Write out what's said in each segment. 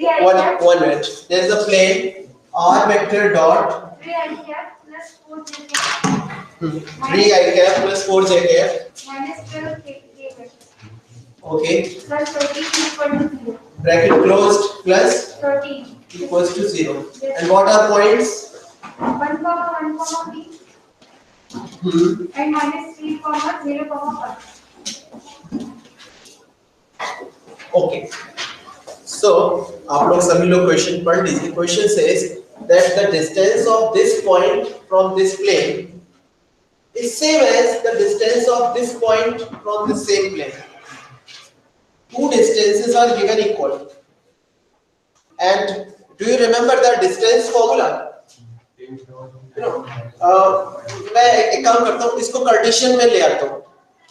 one minute. There is a plane r vector dot 3 I cap plus 4 j cap 3 I cap plus 4 j cap minus 12 k vector. Okay. Plus 13 equal to 0. Bracket closed plus 13 equals to 0. And what are points? 1 comma 1 comma b and minus 3 comma 0 comma 1. Okay. So, आप लोग सभी लोग question पढ़ लीजिए. Question says that the distance of this point from this plane is same as the distance of this point from the same plane. Two distances are given equal. And do you remember the distance formula? मैं एक काम करता हूँ, इसको Cartesian में ले आता हूँ.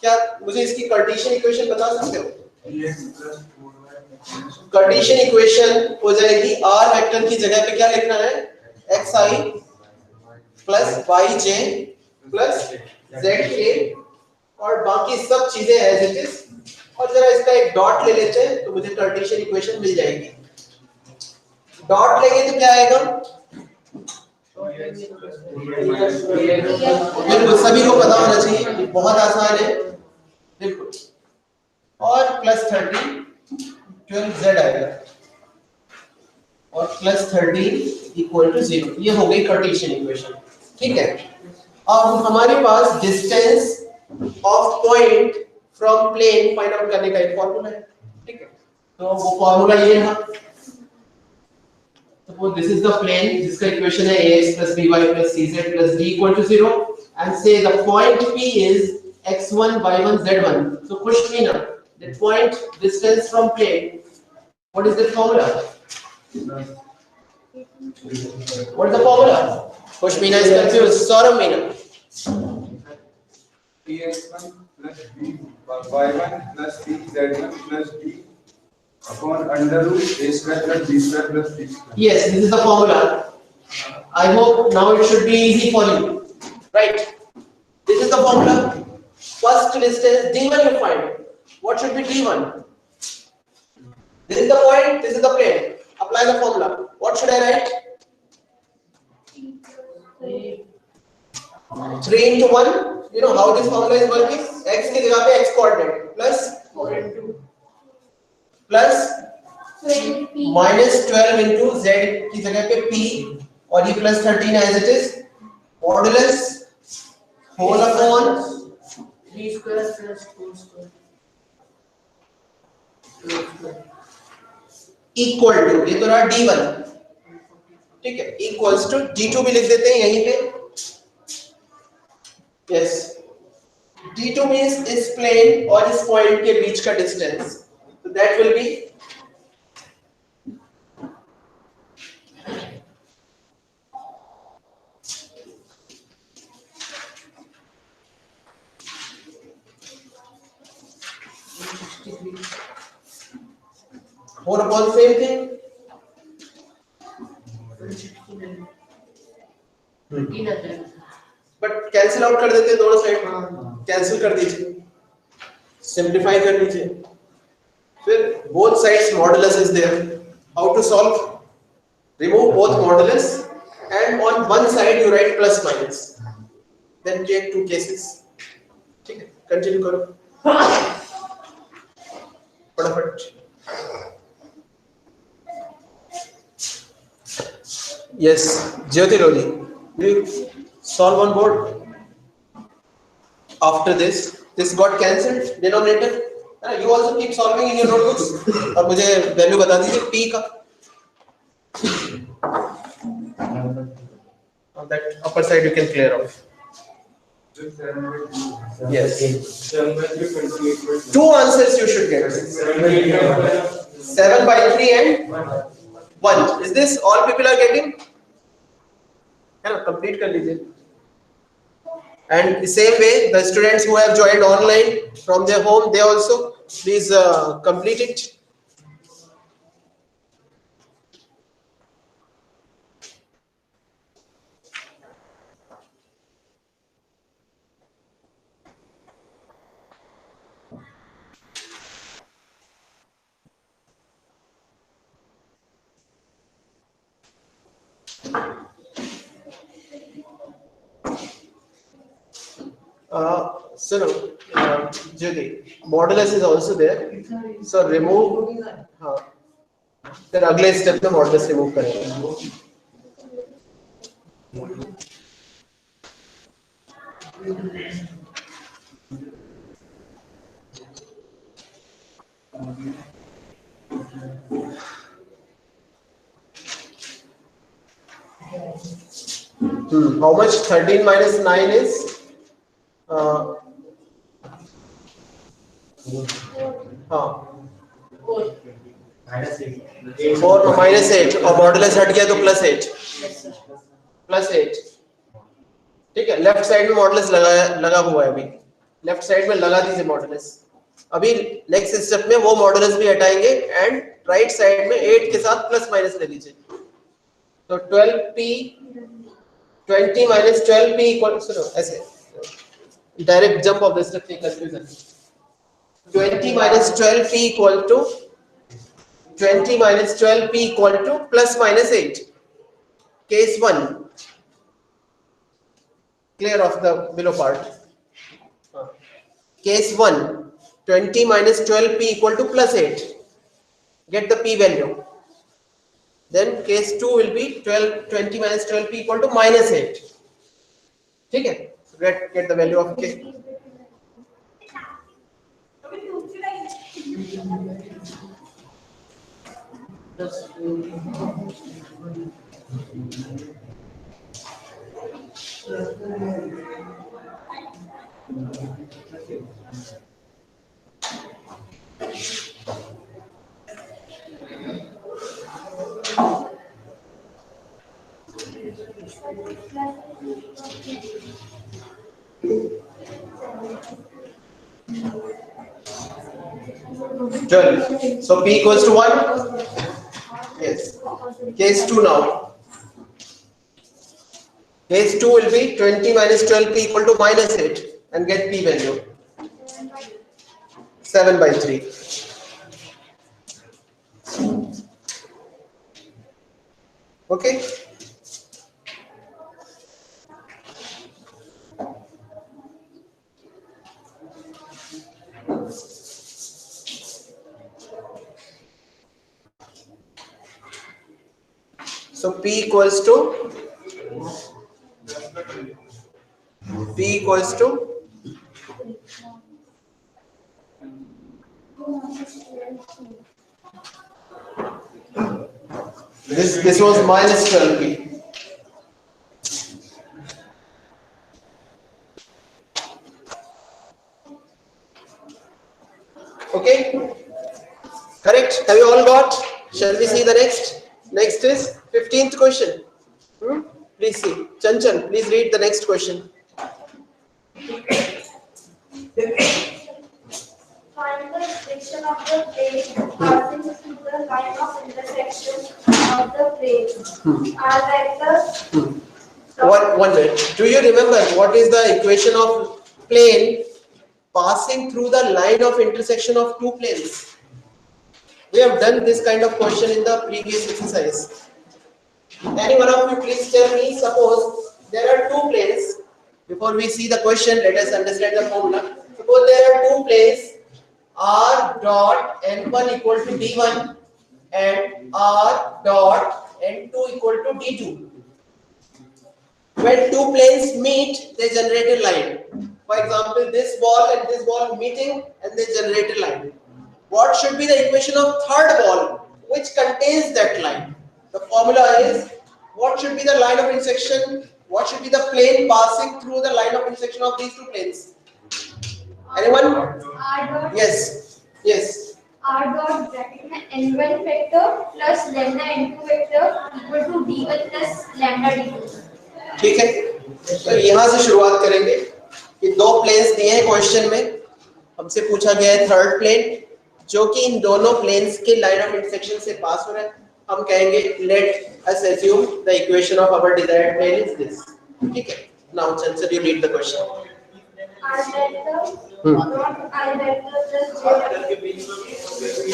क्या मुझे इसकी कार्टेशियन इक्वेशन बता सकते हो? कार्टेशियन इक्वेशन हो जाएगी r वेक्टर की जगह पे क्या लिखना है? xi plus yj plus zk और बाकी सब चीजें एज इट इज. और जरा इसका एक डॉट ले लेते हैं तो मुझे कार्टेशियन इक्वेशन मिल जाएगी. डॉट लेंगे तो क्या आएगा? बिल्कुल सभी को पता होना चाहिए, बहुत आसान है. बिल्कुल. और प्लस 13 12z आएगा और प्लस 13 इक्वल टू 0. ये हो गई कार्टेशियन इक्वेशन. ठीक है. अब हमारे पास distance of point from plane find out करने का एक फॉर्मूला है. ठीक है. तो वो फॉर्मूला ये है. Suppose this is the plane जिसका इक्वेशन है ax plus by plus cz plus d equal to 0 and say the point P is x1 y1 z1. So Khushmina, the point distance from plane, what is the formula? What is the formula? Khushmina is confused. Saurabh Meena. px1 plus b y1 plus c z1 plus d upon under root a square plus b square plus c square. Yes, this is the formula. I hope now it should be easy for you. Right? This is the formula. First distance d1 you find. What should be d1? This is the point, this is the plane. Apply the formula. What should I write? 3 into 1. You know how this formula is working? X की जगह पे x coordinate plus 4 into plus minus 12 into z की जगह पे p और ये plus 13 as it is modulus whole upon 3 square plus 4 square equal to, ये तो रहा d1. ठीक है. equals to d2 भी लिख देते हैं यहीं पे. yes, d2 means इस plane और इस point के बीच का distance. so that will be What about same thing? But cancel out कर देते हैं दोनों साइड. कैंसिल कर दीजिए. सिंप्लीफाई कर लीजिए. फिर both sides modulus is there. How to solve? Remove both modulus and on one side you write plus minus. Then take two cases. ठीक है. Continue करो. फटाफट. Yes, Jyoti Rodi, will you solve on board? After this got cancelled, denominator. You also keep solving in your notebooks. और मुझे value बता दीजिए p का. On that upper side you can clear off. Yes. 2 answers you should get. 7 by 3 and 1. Is this all people are getting? है ना, complete कर लीजिए. And the same way, the students who have joined online from their home, they also please complete it. Jyoti, modulus is also there, so remove. हाँ, फिर अगले step में modulus remove करेंगे. How much 13 minus 9 is? Four minus 8 और modulus हट गया तो plus 8. Plus 8. ठीक है, लेफ्ट साइड में मॉडुलस लगा हुआ है. अभी लेफ्ट साइड में लगा दीजिए मॉडुलस. अभी नेक्स्ट स्टेप में वो मॉडुलस भी हटाएंगे एंड राइट साइड में 8 के साथ प्लस माइनस ले लीजिए. तो 12p 20 minus 12p equal to ऐसे direct jump of the step की confusion. 20 minus 12p equal to 20 minus 12p equal to plus minus 8. Case 1. Clear of the below part. Case 1. 20 minus 12p equal to plus 8. Get the p value. Then case 2 will be 20 minus 12p equal to minus 8. ठीक है? So get the value of k. So p equals to 1. Yes. Case 2 now. Case 2 will be 20 minus 12p equal to minus 8 and get p value. 7/3. Okay. So p equals to this was minus 12p. Okay, correct? Have you all got? Shall we see the next? Next is 15th question. Please see. Chanchal, please read the next question. Find the equation of the plane passing through the line of intersection of the plane. R vector. One minute. Do you remember what is the equation of plane passing through the line of intersection of two planes? We have done this kind of question in the previous exercise. Any one of you please tell me, suppose there are two planes. Before we see the question, let us understand the formula. Suppose there are two planes, r dot n1 equal to d1 and r dot n2 equal to d2. When two planes meet, they generate a line. For example, this ball and this ball meeting and they generate a line. What should be the equation of third ball which contains that line? The formula is, what should be the line of intersection? What should be the plane passing through the line of intersection of these two planes? Anyone? R dot. Yes. Yes. R dot bracket में n1 vector plus lambda n2 vector equal to d1 plus lambda d2. ठीक है, तो यहाँ से शुरुआत करेंगे कि दो प्लेन्स दिए हैं क्वेश्चन में. हमसे पूछा गया है थर्ड प्लेन जो कि इन दोनों प्लेन्स के लाइन ऑफ इंटरसेक्शन से पास हो रहा है. हम कहेंगे let us assume the equation of our desired plane is this. ठीक है, now Chancel, you read the question. R vector dot I vector plus j vector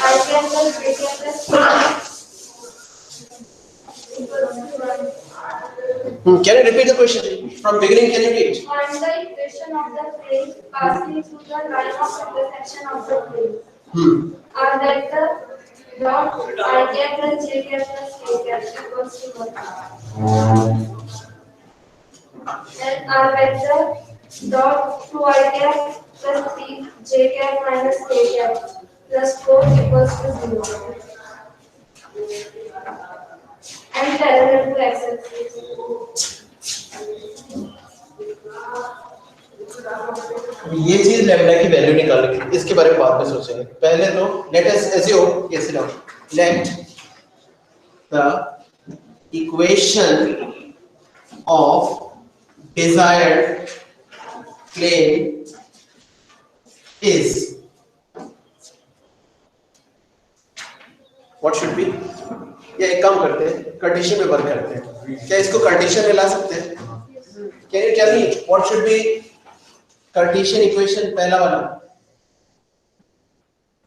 I can plus j can plus equals to 1. Can you repeat the question from beginning? Can you read? Find the equation of the plane passing through the line of intersection of the plane. Are that the dot I cap plus j cap plus k cap equals to 1. And are that the dot 2 I cap plus 3 j cap minus k cap plus 4 equals to 0. And parallel to x axis. ये चीज lambda की value निकालने की इसके बारे में बाद में सोचेंगे। पहले तो लेट अस अस्यूम ये सिर्फ let the equation of desired plane is what should be. या एक काम करते हैं, कंडीशन में वर्क करते हैं। क्या इसको कंडीशन में ला सकते हैं? Can you tell me what should be Cartesian equation पहला वाला?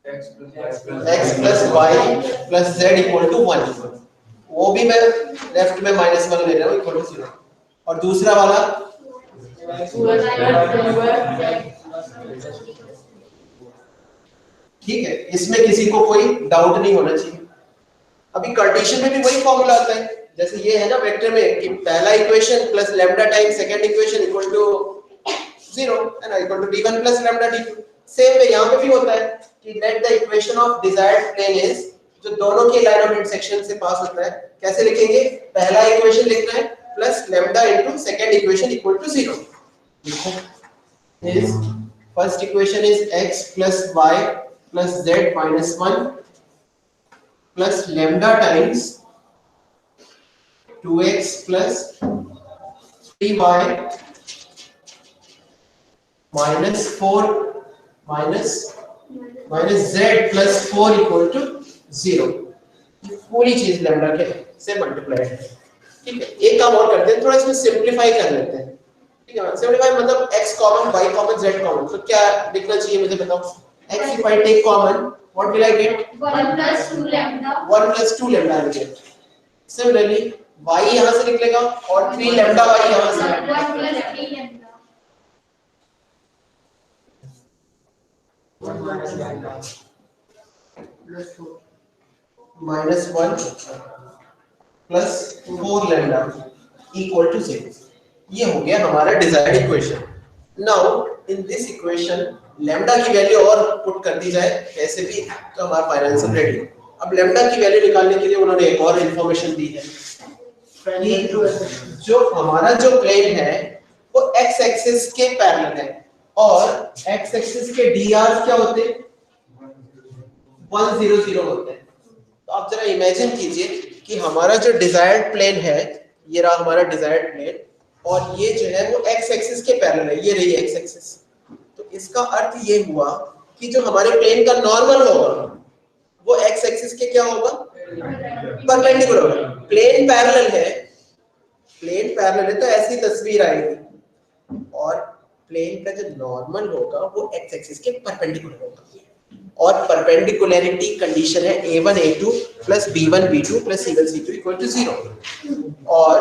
x plus y plus z equal to 1। वो भी मैं लेफ्ट में -1 ले रहा हूँ इक्वल टू 0। और दूसरा वाला ठीक है, इसमें किसी को कोई डाउट नहीं होना चाहिए। अभी कार्टेशियन में भी वही फॉर्मूला आता है जैसे ये है ना वेक्टर में कि पहला equation plus lambda times second equation equal to 0 है ना, equal to d1 plus lambda d2। Same way यहां पे भी होता है कि let the equation of desired plane is, जो दोनों के लाइन ऑफ इंटरसेक्शन से पास होता है। कैसे लिखेंगे? पहला इक्वेशन लिखना है plus lambda into second equation equal to 0। लिखो is first equation is x plus y plus z minus 1 plus lambda times 2x plus 3y minus 4 minus z plus 4 equal to 0। पूरी चीज लैम्डा के से multiply है। ठीक है, एक काम और करते हैं, थोड़ा इसमें सिंपलीफाई कर लेते हैं। ठीक है, सिंपलीफाई मतलब x common y common z common. तो क्या लिखना चाहिए मुझे बताओ? x if I take common, what will I get? 1 plus 2 lambda. 1 plus 2 lambda I will get। Similarly y यहाँ से निकलेगा और 3 lambda y यहाँ से। 1 plus 3 lambda. minus 1 plus 4 lambda equal to 0। ये हो गया हमारा desired equation. Now in this equation lambda की वैल्यू और पुट कर दी जाए कैसे भी तो हमारा फाइनेंशियल रेडी। अब लैम्डा की वैल्यू निकालने के लिए उन्होंने एक और इंफॉर्मेशन दी है कि जो हमारा जो प्लेन है वो x एक्सिस के पैरेलल है और x एक्सिस के dr क्या होते हैं? 100 होते हैं। तो आप जरा इमेजिन कीजिए कि हमारा जो डिजायर्ड प्लेन है, ये रहा हमारा डिजायर्ड प्लेन और ये जो है वो x एक्सिस के पैरेलल है, ये रही x एक्सिस। तो इसका अर्थ ये हुआ कि जो हमारे प्लेन का नॉर्मल होगा वो x एक्सिस के क्या होगा? परपेंडिकुलर होगा। प्लेन पैरेलल है तो ऐसी तस्वीर आएगी और प्लेन का जो नॉर्मल होगा वो x एक्सिस के परपेंडिकुलर होगा। और परपेंडिकुलरिटी कंडीशन है a1 a2 plus b1 b2 plus c1 c2 equal to 0। और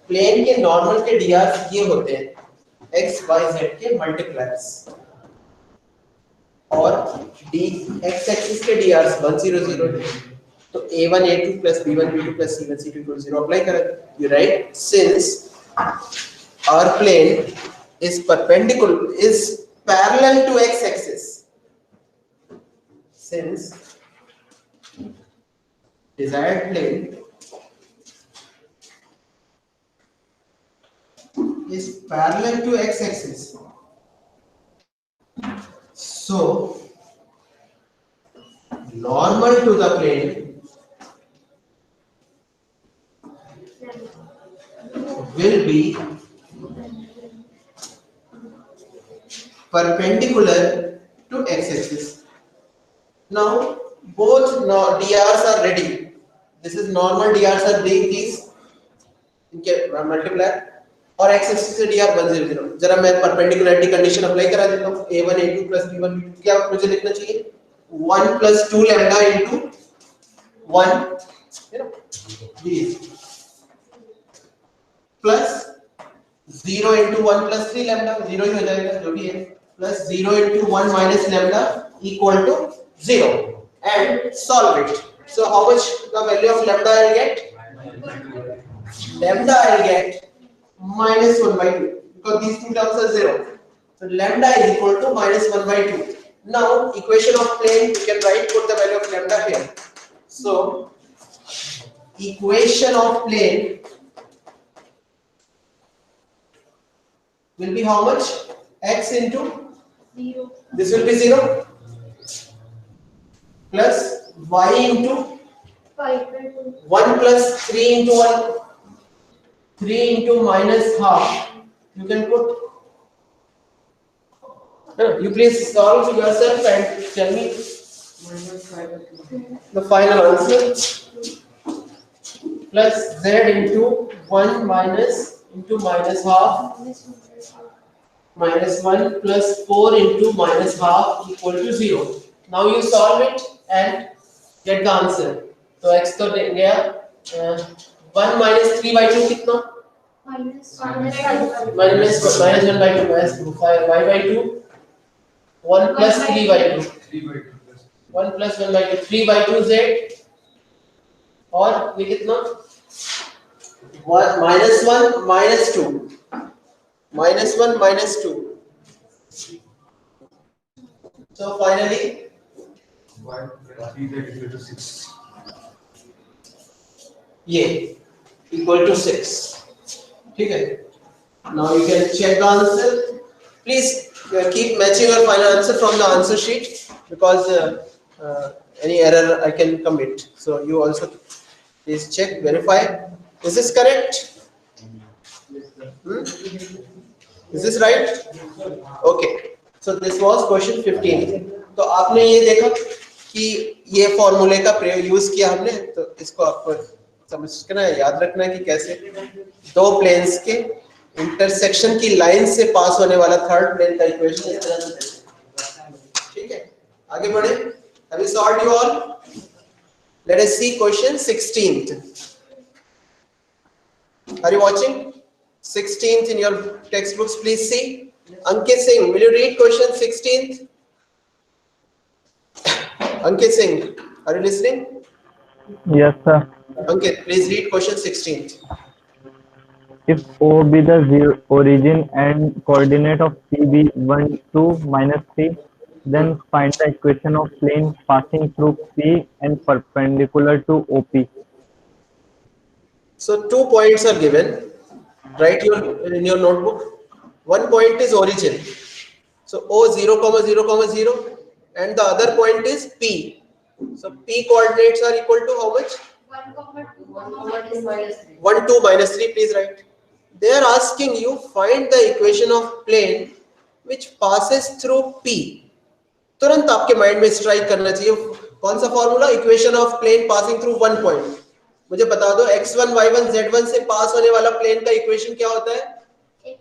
प्लेन के नॉर्मल के dr ये होते हैं x y z के मल्टीप्लायर्स और d x एक्सिस के dr 100 तो a1 a2 plus b1 b2 plus c1 c2 equal to 0 apply करें। You right since our plane is parallel to x axis, since desired plane is parallel to x axis, so normal to the plane will be perpendicular to x axis. Now both drs are ready. This is normal drs are these इनके multiply और x axis से dr 100। जरा मैं perpendicularity condition apply करा देता हूं। a1 a2 plus b1 b2 क्या मुझे लिखना चाहिए? 1 plus 2 lambda into 1 you know these plus 0 into 1 plus 3 lambda 0 ही हो जाएगा जो भी है plus 0 into 1 minus lambda equal to 0 and solve it. So how much the value of lambda I'll get? Lambda I'll get minus 1 by 2 because these two terms are 0. So lambda is equal to minus 1 by 2. Now equation of plane you can write put the value of lambda here. So equation of plane will be how much? X into 0. this will be 0 plus y into 5 by 2. 1 plus 3 into 1 3 into minus half you can put you please solve yourself and tell me -5 by 2. the final answer plus z into 1 minus into minus half minus 1 plus 4 into minus half equal to 0. Now you solve it and get the answer. So x तो गया 1 minus 3 by 2 कितना? Minus 1 by 2. minus 1 by 2 minus 5 y by 2 1 plus 3 by 2 3 by 2 plus 1 plus 1 by 2 3 by 2 z और ये कितना 1 minus 1 minus 2 minus 1 minus 2 so finally y plus 3 that equal to 6. ये equal to 6 ठीक है now you can check the answer please keep matching your final answer from the answer sheet because any error I can commit so you also please check verify is this correct is this right okay so this was question 15 तो आपने ये देखा कि ये फॉर्मूले का प्रयोग use किया हमने तो इसको आपको समझना है याद रखना है कि कैसे दो प्लेन्स के इंटरसेक्शन की लाइन से पास होने वाला थर्ड प्लेन का इक्वेशन इस तरह से ठीक है आगे बढ़े have you solved you all let us see question 16th are you watching 16th in your textbooks please see Ankit Singh will you read question 16th Ankit Singh are you listening Yes, sir. Ankit please read question 16th If O be the origin and coordinate of P be 1, 2, minus 3, then find the equation of plane passing through P and perpendicular to OP. So 2 points are given. Write in your notebook. 1 point is origin. So O 0, 0, 0 and the other point is P. So P coordinates are equal to how much? 1, 2, 1 to minus 3. 1, 2, minus 3 please write. They are asking you find the equation of plane which passes through P. तुरंत आपके mind में strike करना चाहिए कौन सा formula equation of plane passing through 1 point मुझे बता दो x1 y1 z1 से पास होने वाला प्लेन का इक्वेशन क्या होता है x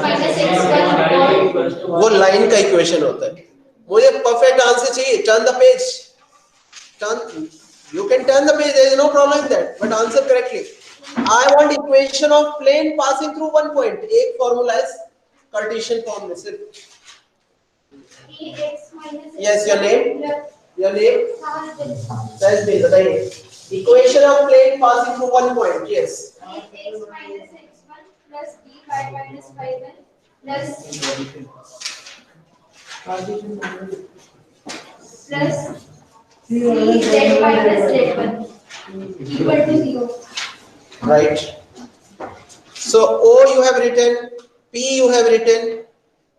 minus x1 वो लाइन का इक्वेशन होता है मुझे परफेक्ट आंसर चाहिए turn the page turn you can turn the page there is no problem in that but answer correctly I want equation of plane passing through 1 point एक formula is Cartesian form में सिर्फ x minus Yes, your name? your name x tell me बताइए equation of plane passing through 1 point yes minus x1 plus b y minus y1 plus c z minus z1 equal to 0. right so O you have written P you have written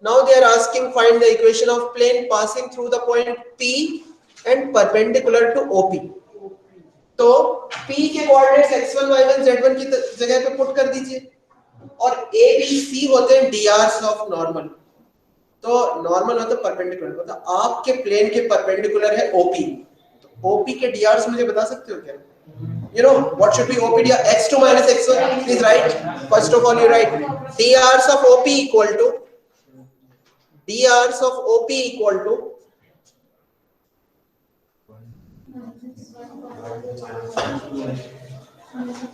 now they are asking find the equation of plane passing through the point P and perpendicular to OP तो P के coordinates x1 y1 z1 की जगह पे put कर दीजिए और A B C होते हैं drs ऑफ नॉर्मल तो नॉर्मल होता है परपेंडिकुलर मतलब आपके प्लेन के परपेंडिकुलर है OP तो OP के drs मुझे बता सकते हो क्या you know what should be OP dr x2 minus x1 please write first of all you write drs of OP equal to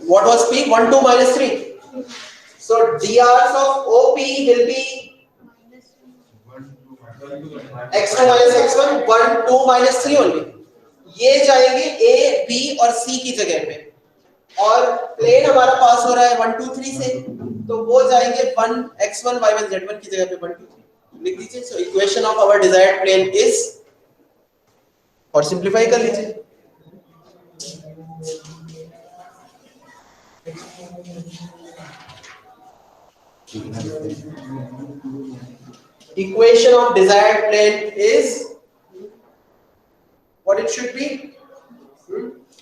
what was P 1 2 minus 3 So DRs of OP will be x2 minus x1, 1, 2 minus 3 only. ये जाएंगे A, B और C की जगह पे, और plane हमारा पास हो रहा है 1 2 3 से, तो वो जाएंगे 1 x1 y1 z1 की जगह पे 1 2 3 लिख दीजिए. So equation of our desired plane is, और सिंपलीफाई कर लीजिए. Equation of desired plane is what it should be.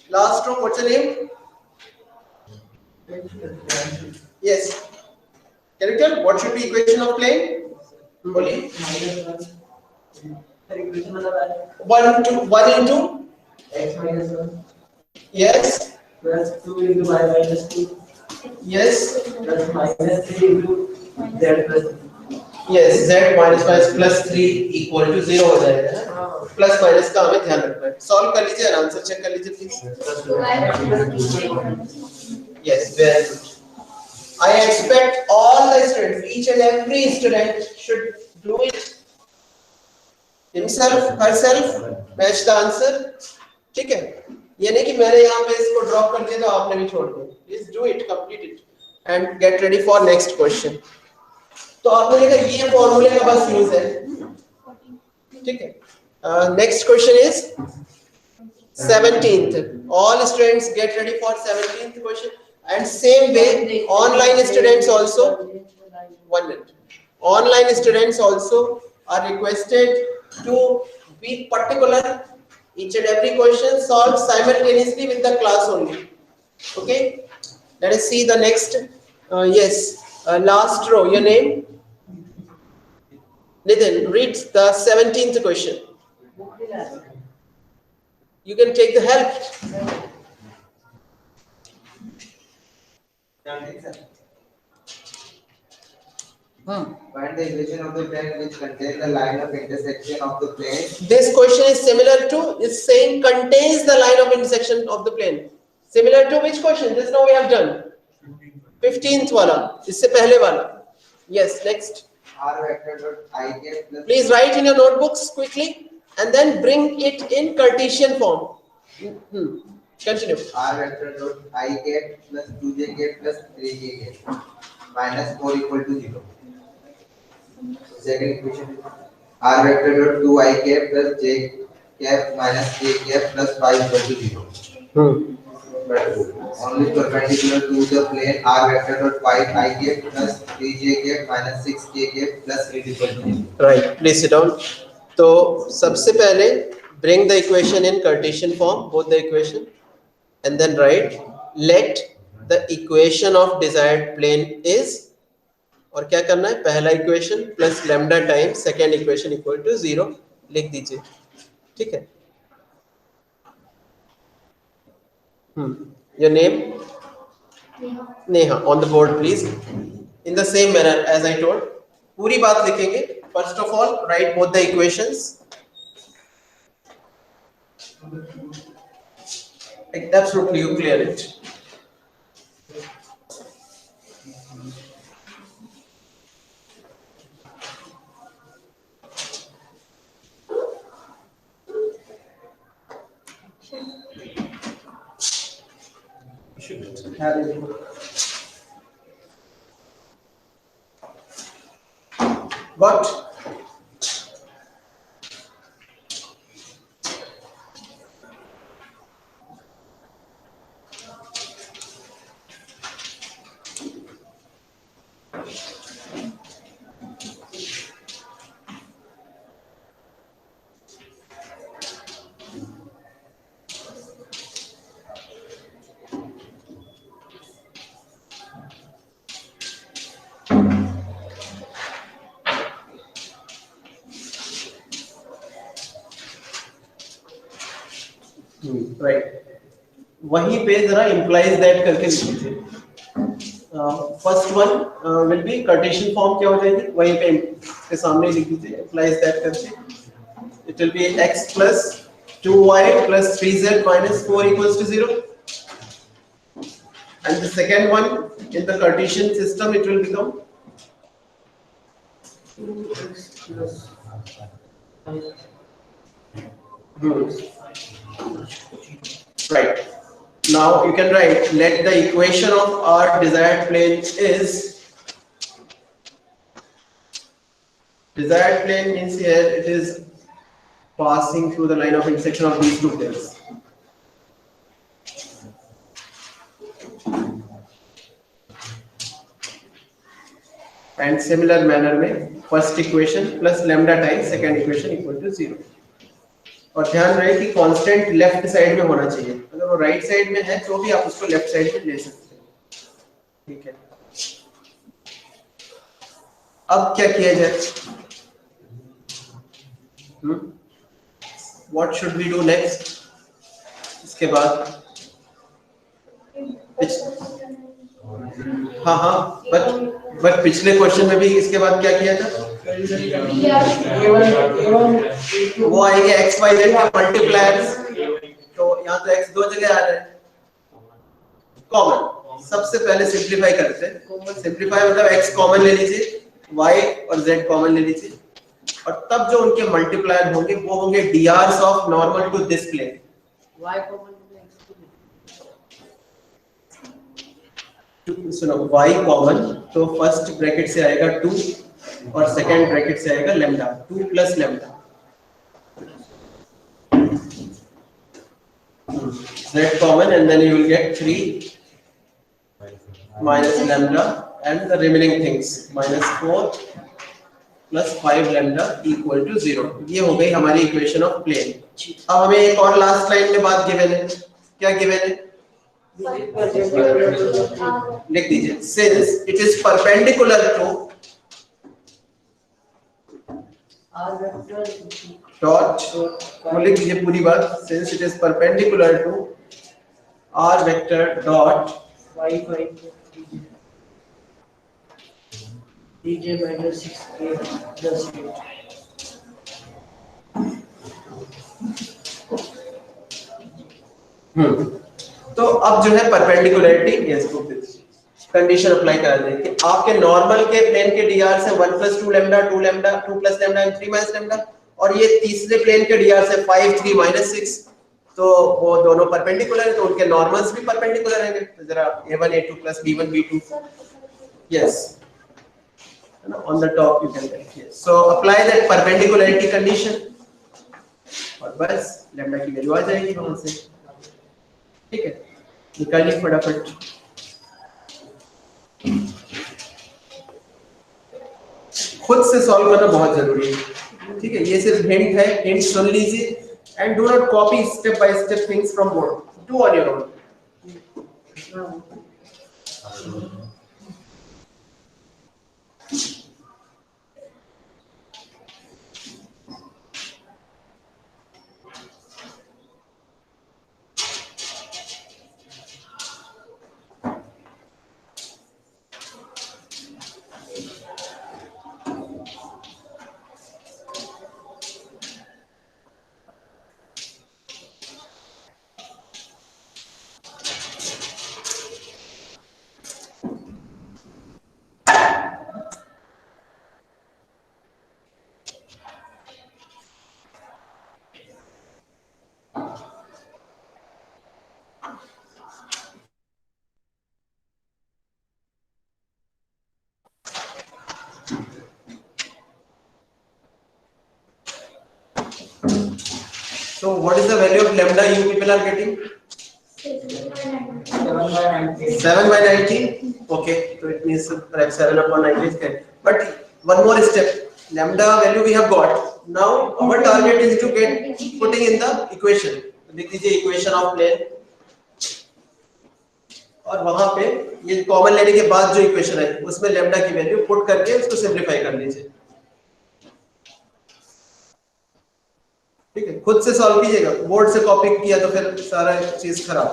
Last row, what's the name? Yes. Can you tell what should be equation of plane? Only 1 into x minus 1 yes, plus 2 into y minus 2 yes, plus minus 3 into z plus 3. yes. Z minus y plus 3 equal to 0 हो जाएगा ना. Plus minus का हमें ध्यान रखना है. Solve कर लीजिए और आंसर चेक कर लीजिए please. Yes, very good. I expect all the students, each and every student should do it himself, herself, match the answer. ठीक है, ये नहीं कि मैंने यहाँ पे इसको ड्रॉप कर दिया तो आपने भी छोड़ दिया. Please do it, complete it, and get ready for next question. तो आपने देखा ये फॉर्मूले का बस यूज है. ठीक है. Next question is 17th. All students get ready for 17th question. And same way, online students also. 1 minute. Online students also are requested to be particular. Each and every question solved simultaneously with the class only. Okay. Let us see the next. Yes. Last row. Your name? Nitin, read the 17th question. You can take the help. Find the equation of the plane which contains the line of intersection of the plane. This question is similar to, is saying contains the line of intersection of the plane. Similar to which question? This now we have done. 15th वाला, इससे पहले वाला. Yes, next. R vector dot I cap plus. Please write in your notebooks quickly and then bring it in Cartesian form. Continue. R vector dot I cap plus 2j cap plus 3j cap minus 4 equal to 0. Second equation is R vector dot 2I cap plus j cap minus k cap plus 5 equal to 0. But only perpendicular to the plane R vector dot 5I cap plus 3j cap minus 6k cap plus 8 equal to 0. Right. Please sit down. तो सबसे पहले bring the equation in Cartesian form, both the equation, and then write let the equation of desired plane is, और क्या करना है, पहला equation plus lambda time second equation equal to 0 लिख दीजिए. ठीक है. Your name? Neha. On the board please. In the same manner as I told. पूरी बात लिखेंगे. First of all, write both the equations. Absolutely, you clear it. What? Right. वहीं पे जरा implies that करके लिख लीजिए. First one will be Cartesian form क्या हो जाएगी, वहीं पे के सामने लिख दीजिए implies that करके. It will be x plus 2y plus 3z minus 4 equals to 0. and the second one in the Cartesian system it will become 2x plus 5. right. Now you can write let the equation of our desired plane is, desired plane means here it is passing through the line of intersection of these two planes. And similar manner में first equation plus lambda times second equation equal to 0. और ध्यान रहे कि constant left side में होना चाहिए, अगर वो राइट साइड में है तो भी आप उसको लेफ्ट साइड में ले सकते हैं, ठीक है। अब क्या किया जाए, what should we do next? इसके बाद हाँ बट पिछले क्वेश्चन में भी इसके बाद क्या किया था? वो आएंगे x y z के मल्टीप्लायर्स, तो यहाँ तो x दो जगह आ रहा है, कॉमन। सबसे पहले सिंपलीफाई करते हैं, सिंपलीफाई मतलब x कॉमन ले लीजिए, y और z कॉमन ले लीजिए, और तब जो उनके मल्टीप्लायर होंगे वो होंगे drs of normal to this plane. y common सुनो y कॉमन, तो फर्स्ट ब्रैकेट से आएगा 2 और सेकंड ब्रैकेट से आएगा lambda, 2 plus lambda, z common and then you will get 3 minus lambda and the remaining things minus 4 plus 5 lambda equal to 0। ये हो गई हमारी इक्वेशन ऑफ प्लेन। अब हमें एक और लास्ट लाइन में बात गिवन है, क्या गिवन है? लिख दीजिए, since it is perpendicular to dot, वो लिख दीजिए पूरी बात, since it is perpendicular to r vector dot y dj minus 6a plus 8। तो अब जो है परपेंडिकुलरिटी यस कंडीशन अप्लाई करा दें कि आपके नॉर्मल के प्लेन के dr से 1 plus 2 lambda 2 lambda 2 plus lambda and 3 minus lambda, और ये तीसरे प्लेन के dr से 5 3 minus 6, तो वो दोनों परपेंडिकुलर है तो उनके नॉर्मल्स भी परपेंडिकुलर रहेंगे। तो जरा a1 a2 plus b1 b2 yes on the top you can write yes, so apply that perpendicularity condition और बस lambda की वैल्यू आ जाएगी वहां से, ठीक है। निकालिए फटाफट, खुद से सॉल्व करना बहुत जरूरी है, ठीक है। ये सिर्फ हिंट है, हिंट सुन लीजिए and do not copy step by step things from board, do on your own. So what is the value of lambda you people are getting? 7 by 90. Okay, so it means perhaps 7 upon 90 is correct. But one more step, lambda value we have got. Now our target is to get putting in the equation. लिख दीजिए equation of plane, और वहां पे ये common लेने के बाद जो इक्वेशन है उसमें लैम्डा की वैल्यू पुट करके उसको सिंपलीफाई कर लीजिए, ठीक है। खुद से सॉल्व कीजिएगा, बोर्ड से कॉपी किया तो फिर सारा चीज खराब।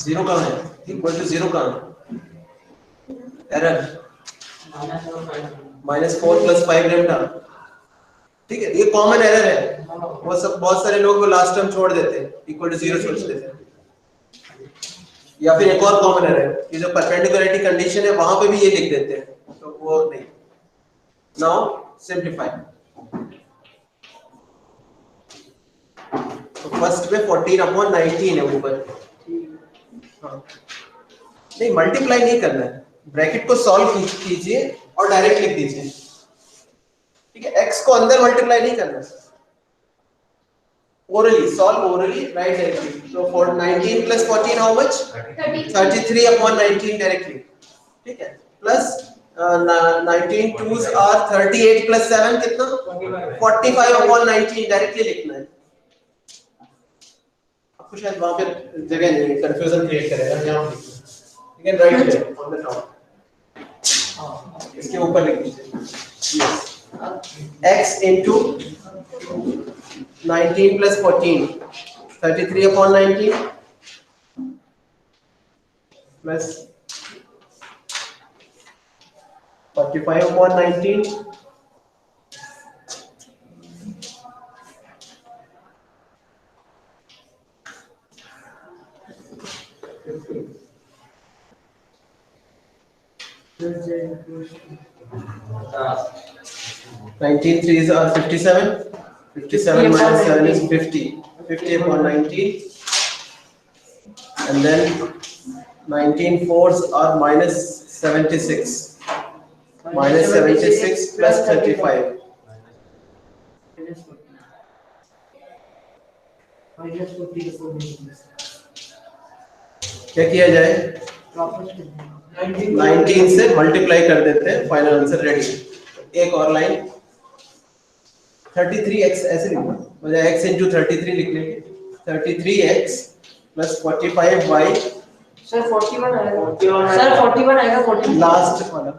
0 कहाँ है? इक्वल टू 0 कहाँ है? Error -4 + 5 lambda. ठीक है, ये कॉमन एरर है। वो सब बहुत सारे लोग वो लास्ट टर्म छोड़ देते हैं, इक्वल टू 0 छोड़ देते हैं। या फिर एक और कॉमन एरर है कि जो परपेंडिकुलरिटी कंडीशन है वहां पे भी ये लिख देते हैं, तो वो नहीं। Now simplify. तो फर्स्ट में 14/19 है ऊपर। हाँ, नहीं मल्टीप्लाई नहीं करना है, ब्रैकेट को सॉल्व कीजिए और डायरेक्ट लिख दीजिए। ठीक है, x को अंदर मल्टीप्लाई नहीं करना है, orally solve orally right directly. So for 19 plus 14 how much? 33/19 directly. ठीक है, plus 19 2s are 38 plus 7 कितना? 45/19 डायरेक्टली लिखना है। आपको शायद वहां पे जगह नहीं है, कंफ्यूजन क्रिएट करेगा। यहाँ you can write it on the top, इसके ऊपर लिख दीजिए x into 19 plus 14 33/19 plus 45/19 19 3s are 57. 57 minus 7 is 50. 50/19. And then 19 4s are minus 76. Minus 76 plus 35. क्या किया जाए? 19 से मल्टीप्लाई कर देते हैं, फाइनल आंसर रेडी। एक और लाइन 33x ऐसे लिखना, बजाय x into 33 लिख लेंगे। 33x plus 45y सर 41 आएगा। सर 41 आएगा, 41 लास्ट वाला।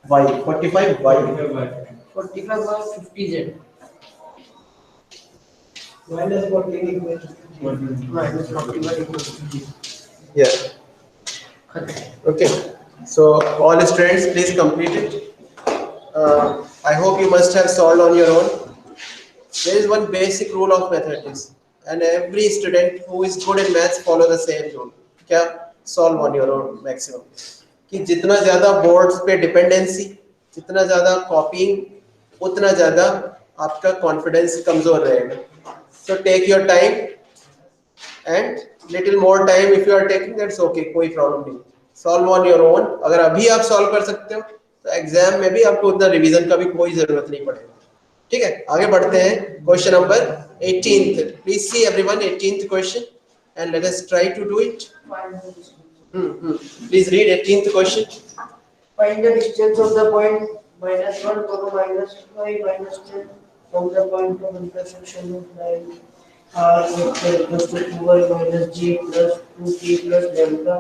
y 45y 45/50z minus 14 equals minus 41/50z. yeah. Okay, so all students please complete it. I hope you must have solved on your own. There is one basic rule of mathematics and every student who is good in maths follow the same rule. क्या? Solve on your own maximum. कि जितना ज्यादा boards पे dependency, जितना ज्यादा कॉपिंग, उतना ज्यादा आपका कॉन्फिडेंस कमजोर रहेगा। So take your time and little more time if you are taking, that's okay, कोई प्रॉब्लम नहीं। Solve on your own। अगर अभी आप सॉल्व कर सकते हो तो एग्जाम में भी आपको उतना रिवीजन का भी कोई जरूरत नहीं पड़ेगा। ठीक है, आगे बढ़ते हैं। Question number 18th, please see everyone 18th question and let us try to do it. Please read 18th question. Find the distance of the point -1, -5, -10 from the point of intersection of line R vector equals to 2y minus j plus 2k plus lambda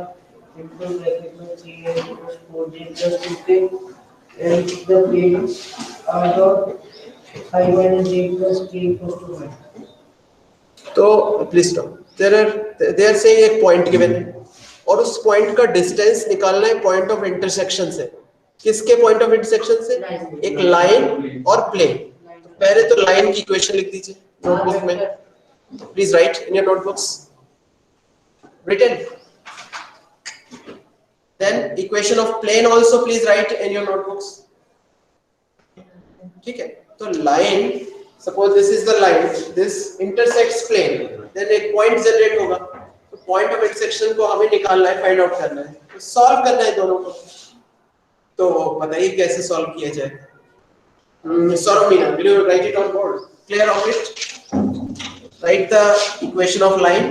into bracket में 3y plus 4j plus 2k and the plane R dot I minus j plus k equals to 1. तो please stop. they are saying एक point given है और उस point का distance निकालना है point of intersection से। किसके पॉइंट ऑफ इंटरसेक्शन से? एक लाइन और प्लेन। तो पहले तो लाइन की इक्वेशन लिख दीजिए नोटबुक में। Please right in your notebooks written. Then equation of plane also please write in your notebooks. ठीक है, तो line, suppose this is the line, this intersects plane, then एक पॉइंट जनरेट होगा। तो पॉइंट ऑफ इंटरसेक्शन को हमें निकालना है, फाइंड आउट करना है, तो सॉल्व करना है दोनों को। तो बताइए कैसे सॉल्व किया जाए? Sorry, Meena, will you write it on board? Clear of it? Write the equation of line,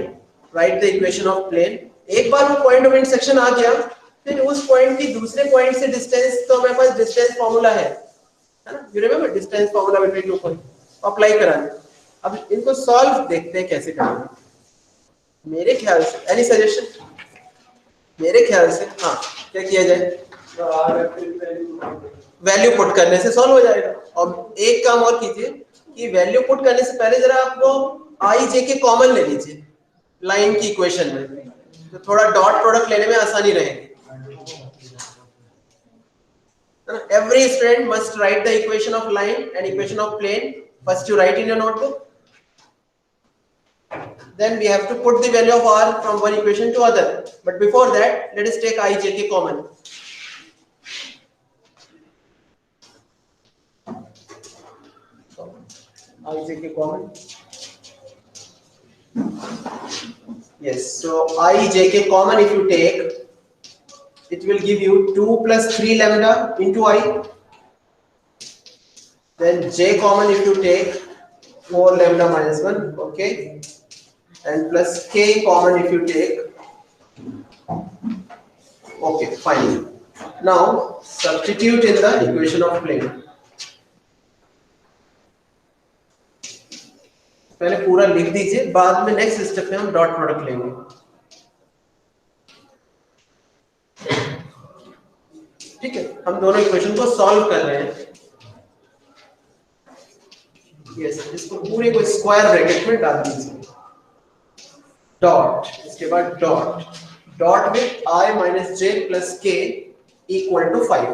write the equation of plane. एक बार वो पॉइंट ऑफ इंटरसेक्शन आ गया, फिर उस पॉइंट की दूसरे पॉइंट से डिस्टेंस, तो हमारे पास डिस्टेंस फार्मूला है ना? You remember distance formula between two point, apply कराना। अब इनको सॉल्व देखते हैं कैसे करेंगे। मेरे ख्याल से, एनी सजेशन? मेरे ख्याल से हाँ, क्या किया जाए? वैल्यू पुट करने से सॉल्व हो जाएगा। और एक काम और कीजिए कि वैल्यू पुट करने से पहले जरा आपको आई जे के कॉमन ले लीजिए लाइन की इक्वेशन में, तो थोड़ा डॉट प्रोडक्ट लेने में आसानी रहेगी। Every student must write the equation of line and equation of plane. First you write in your notebook. Then we have to put the value of r from one equation to other. But before that, let us take I, J, K common. I, J, K common. Yes. So I, J, K common if you take, it will give you 2 plus 3 lambda into I. Then J common if you take 4 lambda minus 1, okay, and plus K common if you take, okay, fine. Now substitute in the equation of plane. पहले पूरा लिख दीजिए, बाद में next step में हम dot product लेंगे। ठीक है, हम दोनों इक्वेशन को सॉल्व कर रहे हैं। यस, इसको पूरे को स्क्वायर ब्रैकेट में डाल दीजिए, डॉट, इसके बाद डॉट, डॉट में I minus J plus K equal to 5.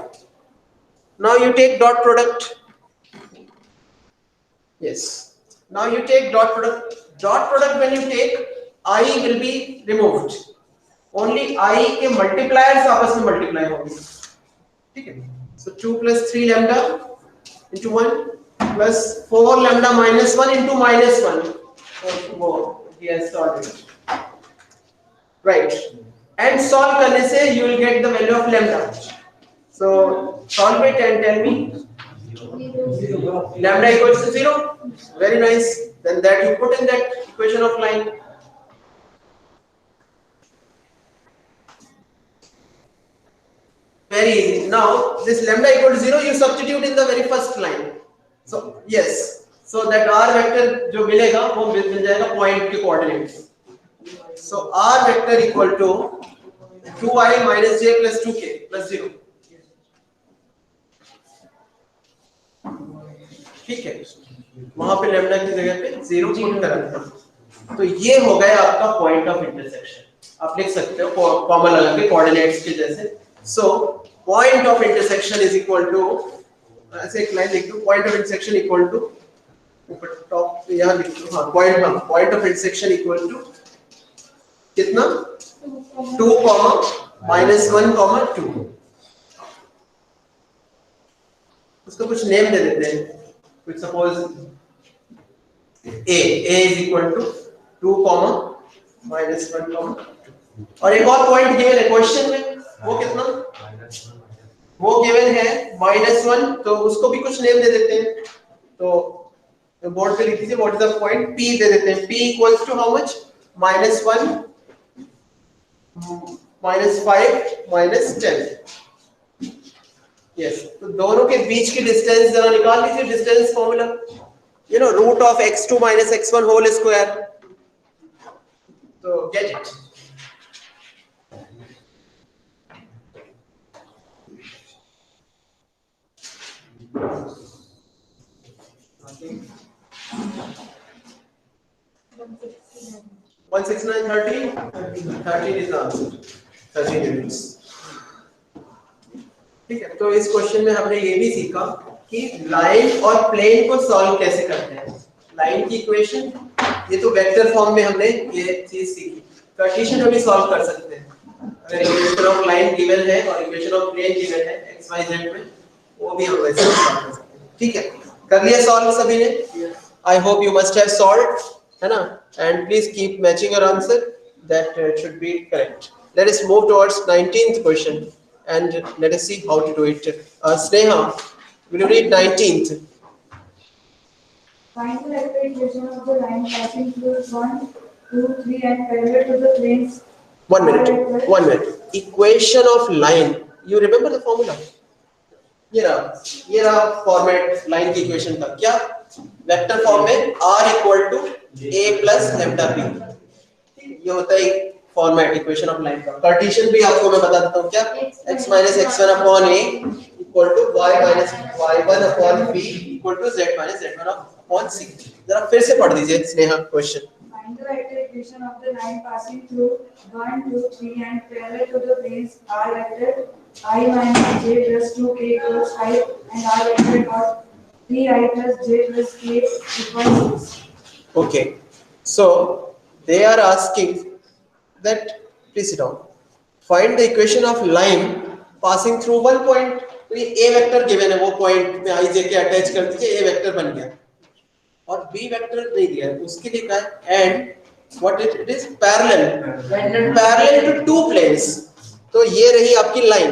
Now you take dot product. Yes, now you take dot product. Dot product when you take, I will be removed. Only I के multipliers आपस में multiply होंगे। ठीक है, so 2 plus 3 lambda into 1 plus 4 lambda minus 1 into minus 1. So he has solved it, right? And solve करने से you will get the value of lambda. So solve it and tell me lambda equals to 0. Very nice. Then that you put in that equation of line. Very easy. Now this lambda equal to 0 you substitute in the very first line. So yes, so that r vector जो मिलेगा वो मिल जाएगा point के coordinates. So r vector equal to 2i minus j plus 2k plus 0. ठीक है, वहां पे lambda की जगह पे 0 पुट करना। तो ये हो गया आपका पॉइंट ऑफ इंटरसेक्शन। आप लिख सकते हो कॉमन लगा के कोऑर्डिनेट्स के जैसे। So point of intersection is equal to, ऐसे एक लाइन लिख दो, point of intersection equal to, ऊपर टॉप यहां लिख दो, हां point of intersection equal to कितना 2, -1, 2। उसको कुछ नेम दे देते हैं, कुछ suppose a is equal to 2, -1, 2। और एक और पॉइंट गिवन है क्वेश्चन में, वो कितना, वो गिवन है -1, तो उसको भी कुछ नेम दे देते हैं। तो बोर्ड पे लिख दीजिए what is the point, p दे देते हैं, p equals to how much, -1, -5, -10। Yes, तो दोनों के बीच की डिस्टेंस जरा निकाल लीजिए, distance formula, you know, root of x2 minus x1 whole square. So get it. Okay. 169, 13 is the answer. 13 units. ठीक है, तो इस क्वेश्चन में हमने ये भी सीखा कि लाइन और प्लेन को सॉल्व कैसे करते हैं। लाइन की इक्वेशन, ये तो वेक्टर फॉर्म में हमने ये चीज सीखी, कार्टेशियन में भी सॉल्व कर सकते हैं। अगर इक्वेशन ऑफ लाइन गिवन है और इक्वेशन ऑफ प्लेन गिवन है एक्स वाई जेड में, वो भी हम वैसे सॉल्व कर सकते हैं। ठीक है, कर लिया सॉल्व सभी ने? I hope you must have solved, है ना? And please keep matching your answer, that should be correct. Let us move towards 19th question and let us see how to do it. Sneha, will you read 19th? Find the vector equation of the line passing through 1, 2, 3 and parallel to the planes. 1 minute. Equation of line. You remember the formula? ये रहा format line की equation का। क्या vector form में r equal to a plus lambda b, ये होता है format equation of line का। कार्टेशियन भी आपको मैं बता देता हूँ, क्या x minus x1 upon a equal to y minus y1 upon b equal to z minus z1 upon कौन सी? जरा फिर से पढ़ दीजिए Sneha question. Find the vector equation of the line passing through 1, 2, 3 and parallel to the planes r vector I minus j plus 2k equals 5 and r vector dot 3i plus j plus k equals 6. Okay, so they are asking that, please sit down. Find the equation of line passing through one point. तो ये a vector given है, वो point में i j के attach कर दीजिए, a vector बन गया। और b वेक्टर नहीं दिया है, उसके लिए क्या है? And what it is? Parallel to two planes. तो ये रही आपकी लाइन,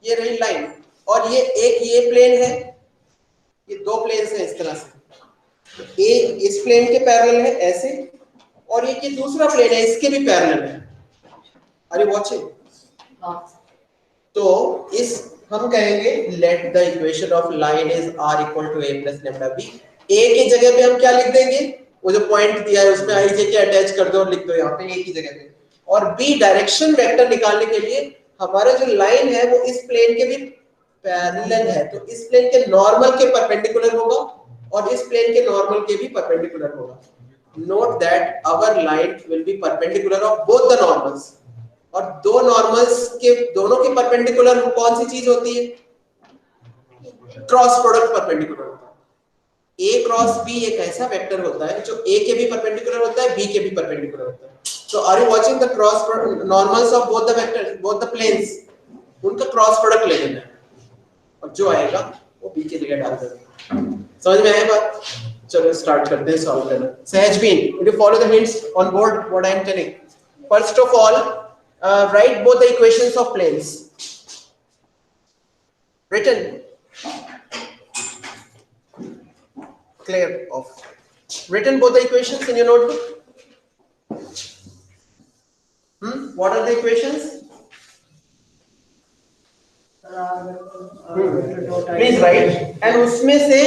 ये रही लाइन, और ये प्लेन है, ये दो प्लेन्स हैं इस तरह से। ए इस प्लेन के पैरेलल है ऐसे, और ये दूसरा प्लेन है, इसके भी पैरेलल है। Are you watching? तो इस हम कहेंगे let the equation of line is r equal to a plus lambda b। a की जगह पे हम क्या लिख देंगे? वो जो पॉइंट दिया है उसमें i j के अटैच कर दो और लिख दो यहाँ पे a की जगह पे। और b डायरेक्शन वेक्टर निकालने के लिए हमारा जो लाइन है वो इस प्लेन के भी पैरेलल है, तो इस प्लेन के नॉर्मल के परपेंडिकुलर होगा और इस प्लेन के नॉर्मल के भी परपेंडिकुलर होगा। Note that our line will be perpendicular of both the normals. और दो नॉर्मल्स के दोनों के परपेंडिकुलर कौन सी चीज होती है? क्रॉस प्रोडक्ट परपेंडिकुलर होता है। a क्रॉस b एक ऐसा वेक्टर होता है जो a के भी परपेंडिकुलर होता है, b के भी परपेंडिकुलर होता है। So are you watching the cross normals of both the vectors, both the planes? उनका क्रॉस प्रोडक्ट ले लेना है और जो आएगा वो b की जगह डाल देना। समझ में आया बात? चलो स्टार्ट करते हैं सॉल्व करना। सहजबीन, will you follow the hints on board what I am telling? First of all, write both the equations of planes. Written. Clear off. Written both the equations in your notebook. What are the equations? Please write. And उसमें से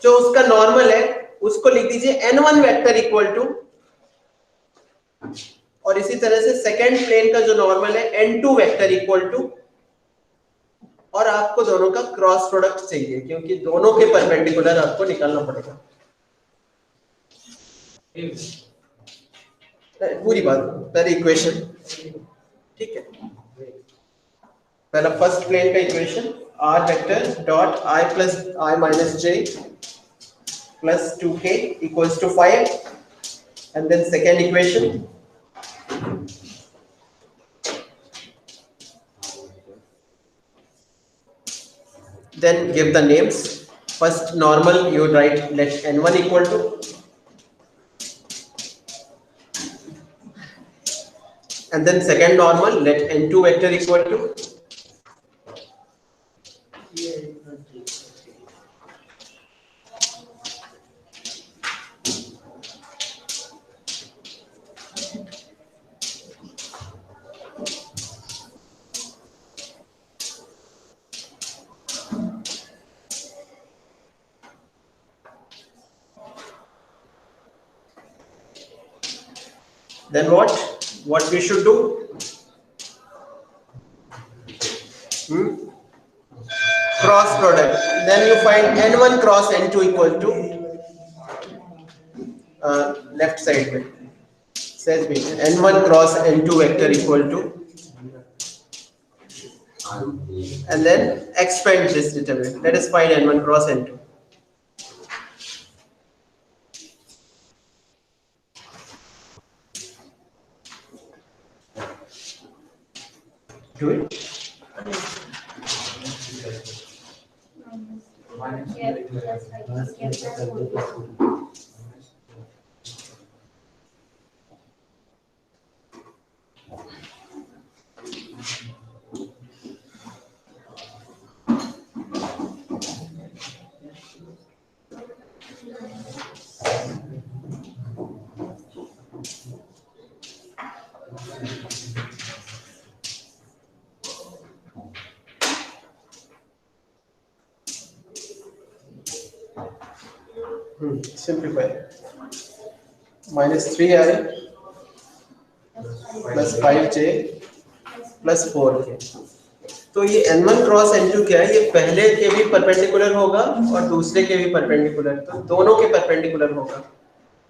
जो उसका normal है उसको लिख दीजिए n1 vector equal to, और इसी तरह से सेकेंड प्लेन का जो नॉर्मल है n2 वेक्टर इक्वल टू, और आपको दोनों का क्रॉस प्रोडक्ट चाहिए क्योंकि दोनों के परपेंडिकुलर आपको निकालना पड़ेगा। पूरी बात, पहले इक्वेशन, ठीक है। पहला फर्स्ट प्लेन का equation r vector dot i plus i minus j plus 2k equals to 5, and then second equation then give the names. First normal you write let n1 equal to, and then second normal let n2 vector equal to, then what we should do? Cross product. Then you find n1 cross n2 equal to left side में says me n1 cross n2 vector equal to, and then expand this determinant. Let us find n1 cross n2. Do it. Simplify. -3i plus 5j plus 4k. तो ये n1 cross n2 क्या है, ये पहले के भी perpendicular होगा और दूसरे के भी परपेंडिकुलर, तो दोनों के परपेंडिकुलर होगा.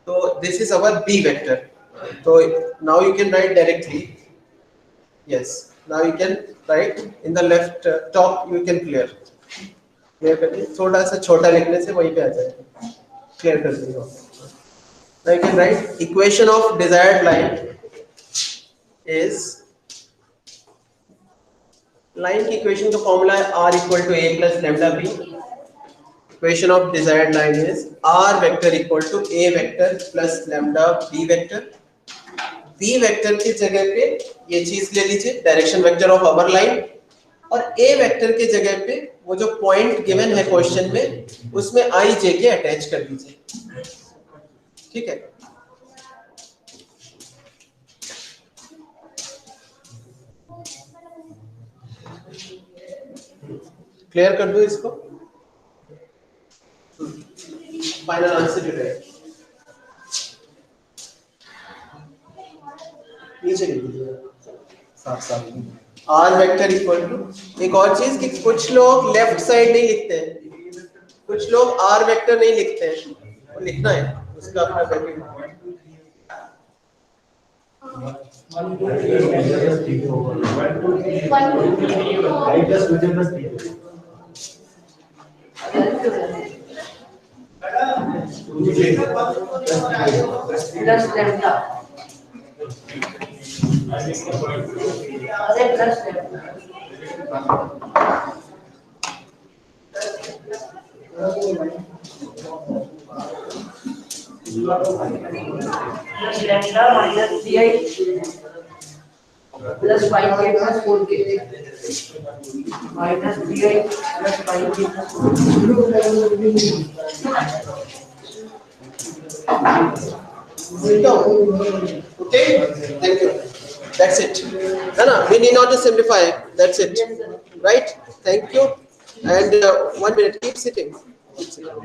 तो this is our b vector. तो now you can write directly. Yes, now you can write in the left top, you can clear करके थोड़ा सा छोटा लिखने से वहीं पे आ जाएगा. क्लियर कर दिया. Now you can write equation of desired line is, line की इक्वेशन का फॉर्मूला है r equal to a plus lambda b. Equation of desired line is r vector equal to a vector plus lambda b vector. b vector की जगह पे ये चीज ले लीजिए, direction vector of our line, और a वेक्टर की जगह पे वो जो पॉइंट गिवन है क्वेश्चन में उसमें i j के अटैच कर दीजिए. ठीक है. क्लियर कर दो इसको. फाइनल आंसर जो है नीचे लिख दीजिए साफ साफ. आर वेक्टर इक्वल टू, एक और चीज कि कुछ लोग लेफ्ट साइड नहीं लिखते हैं, कुछ लोग आर वेक्टर नहीं लिखते हैं, वो लिखना है उसका अपना वैल्यू. प्लस लैम्डा, अरे plus lambda minus 3i plus 5k plus 4k minus 3i plus 5k plus 4k. Okay, thank you. That's it. No, no, we need not to simplify. That's it. Right? Thank you. And 1 minute. Keep sitting. Keep sitting.